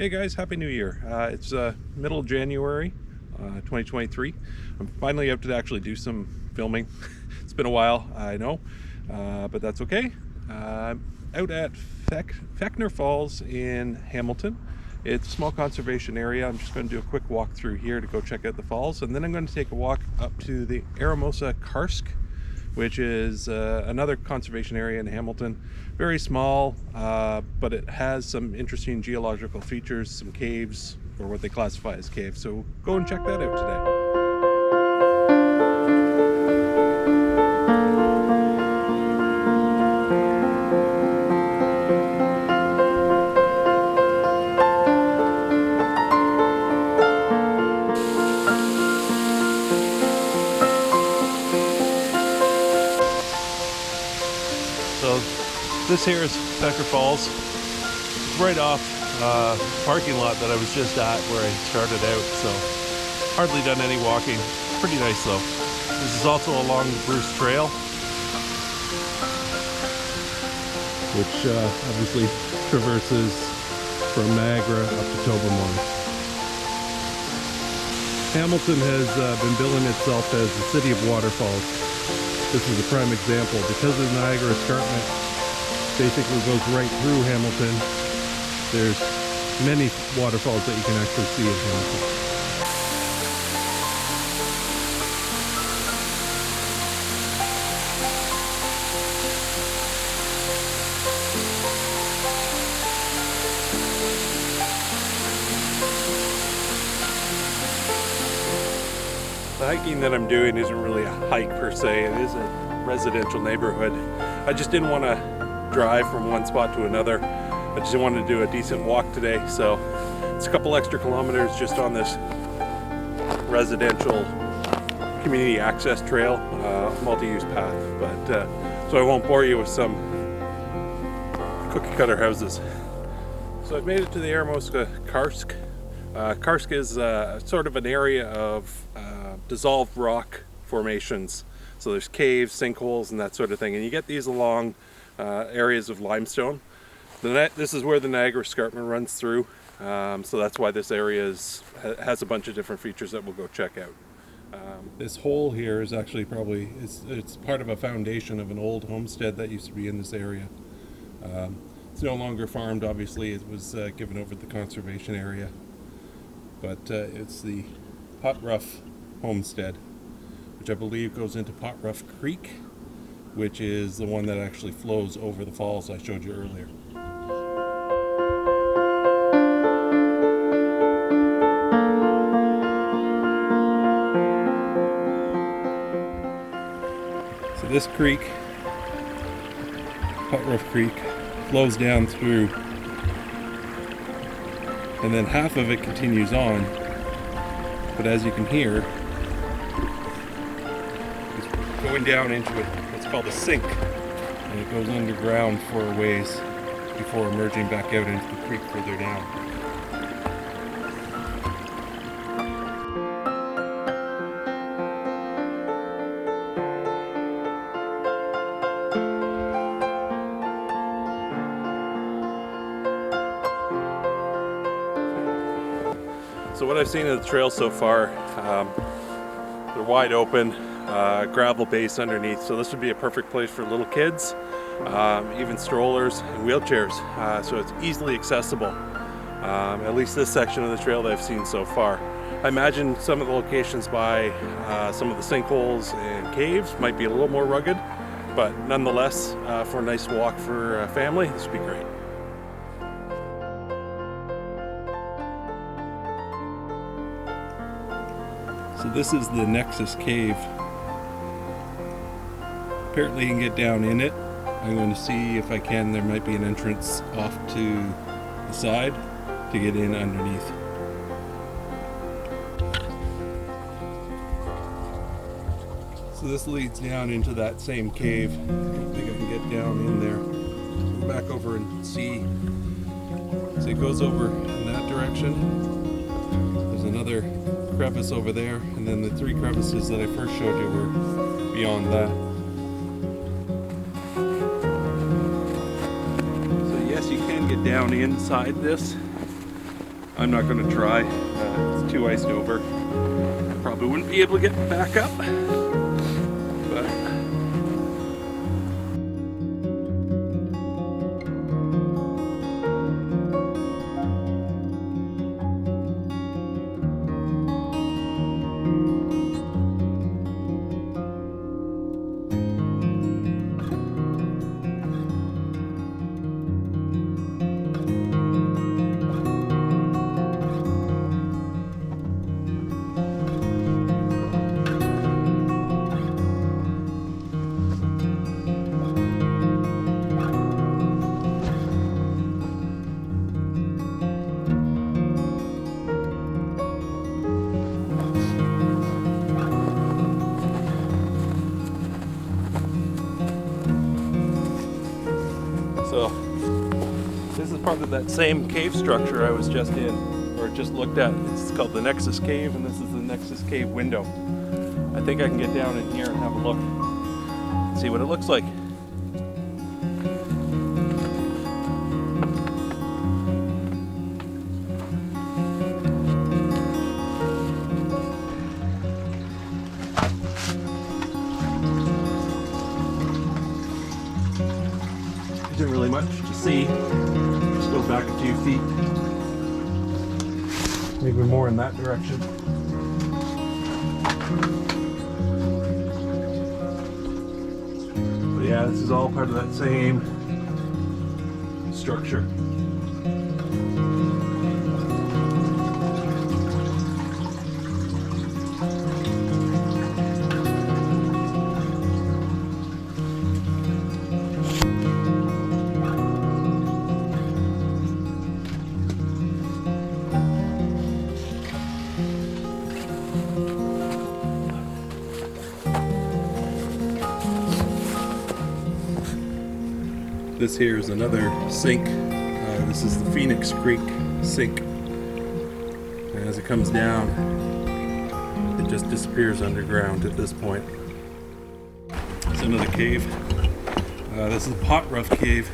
Hey guys, Happy New Year. It's middle of January 2023. I'm finally out to actually do some filming. It's been a while, I know, but that's okay. Out at Felker Falls in Hamilton. It's a small conservation area. I'm just going to do a quick walk through here to go check out the falls, and then I'm going to take a walk up to the Eramosa Karst, which is another conservation area in Hamilton. Very small, but it has some interesting geological features, some caves, or what they classify as caves. So go and check that out today. So this here is Felker Falls. It's right off parking lot that I was just at where I started out, so hardly done any walking. Pretty nice though. This is also along Bruce Trail, which obviously traverses from Niagara up to Tobermory. Hamilton has been billing itself as the city of waterfalls. This is a prime example. Because of the Niagara escarpment basically goes right through Hamilton, there's many waterfalls that you can actually see in Hamilton. The hiking that I'm doing isn't really a hike per se, it is a residential neighborhood. I just didn't want to drive from one spot to another. I just wanted to do a decent walk today, so it's a couple extra kilometers just on this residential community access trail, multi-use path. But so I won't bore you with some cookie cutter houses. So I've made it to the Eramosa Karst. Karst is sort of an area of dissolved rock formations. So there's caves, sinkholes, and that sort of thing. And you get these along areas of limestone. This is where the Niagara escarpment runs through. So that's why this area has a bunch of different features that we'll go check out. This hole here is actually it's part of a foundation of an old homestead that used to be in this area. It's no longer farmed, obviously. It was given over to the conservation area. But it's the Pot Rough homestead, which I believe goes into Pot Rough Creek, which is the one that actually flows over the falls I showed you earlier. So this creek, Pot Rough Creek, flows down through, and then half of it continues on, but as you can hear, it's going down into what's called a sink, and it goes underground for a ways before emerging back out into the creek further down. So what I've seen of the trail so far, they're wide open, gravel base underneath, so this would be a perfect place for little kids, even strollers and wheelchairs, so it's easily accessible, at least this section of the trail that I've seen so far. I imagine some of the locations by some of the sinkholes and caves might be a little more rugged, but nonetheless, for a nice walk for a family, this would be great. So this is the Nexus Cave. Apparently you can get down in it. I'm going to see if I can. There might be an entrance off to the side to get in underneath. So this leads down into that same cave. I don't think I can get down in there. Go back over and see. So it goes over in that direction. There's another crevice over there, and then the three crevices that I first showed you were beyond that. So yes, you can get down inside this. I'm not going to try. It's too iced over. Probably wouldn't be able to get back up. But so this is part of that same cave structure I was just in, or just looked at. It's called the Nexus Cave, and this is the Nexus Cave window. I think I can get down in here and have a look and see what it looks like. Isn't really much to see. Just go back a few feet. Maybe more in that direction. But yeah, this is all part of that same structure. This here is another sink. This is the Phoenix Creek sink. And as it comes down, it just disappears underground at this point. It's another cave. This is Pot Rough Cave.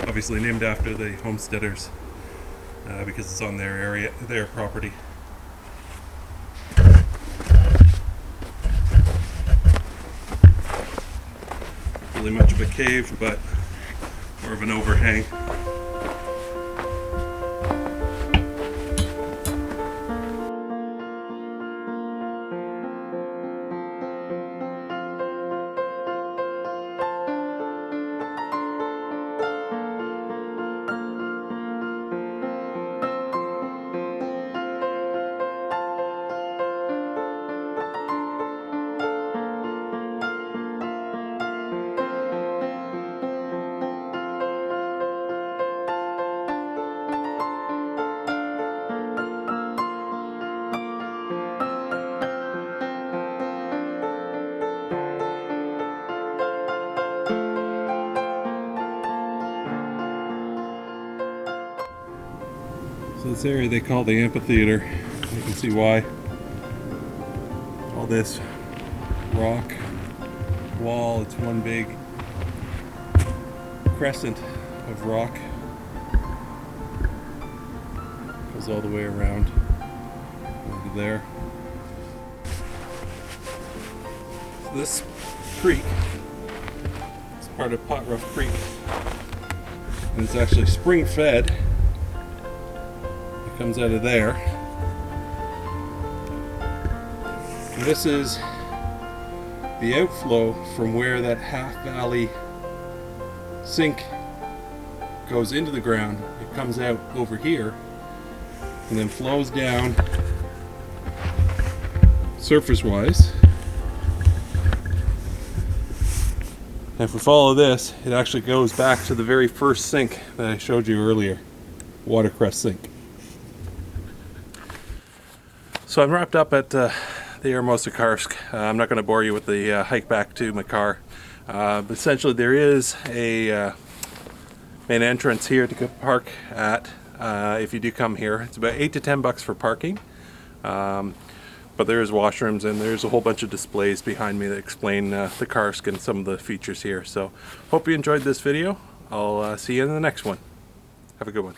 Obviously named after the homesteaders because it's on their area, their property. Really much of a cave, but more of an overhang. So this area they call the amphitheater. You can see why. All this rock wall, it's one big crescent of rock. Goes all the way around over there. So this creek is part of Pot Rough Creek. And it's actually spring fed. Comes out of there. And this is the outflow from where that half valley sink goes into the ground. It comes out over here and then flows down surface wise. And if we follow this, it actually goes back to the very first sink that I showed you earlier, Watercress Sink. So I'm wrapped up at the Eramosa Karst. I'm not going to bore you with the hike back to my car. But essentially there is a main entrance here to park at if you do come here. It's about $8 to $10 for parking. But there's washrooms and there's a whole bunch of displays behind me that explain the Karst and some of the features here. So hope you enjoyed this video. I'll see you in the next one. Have a good one.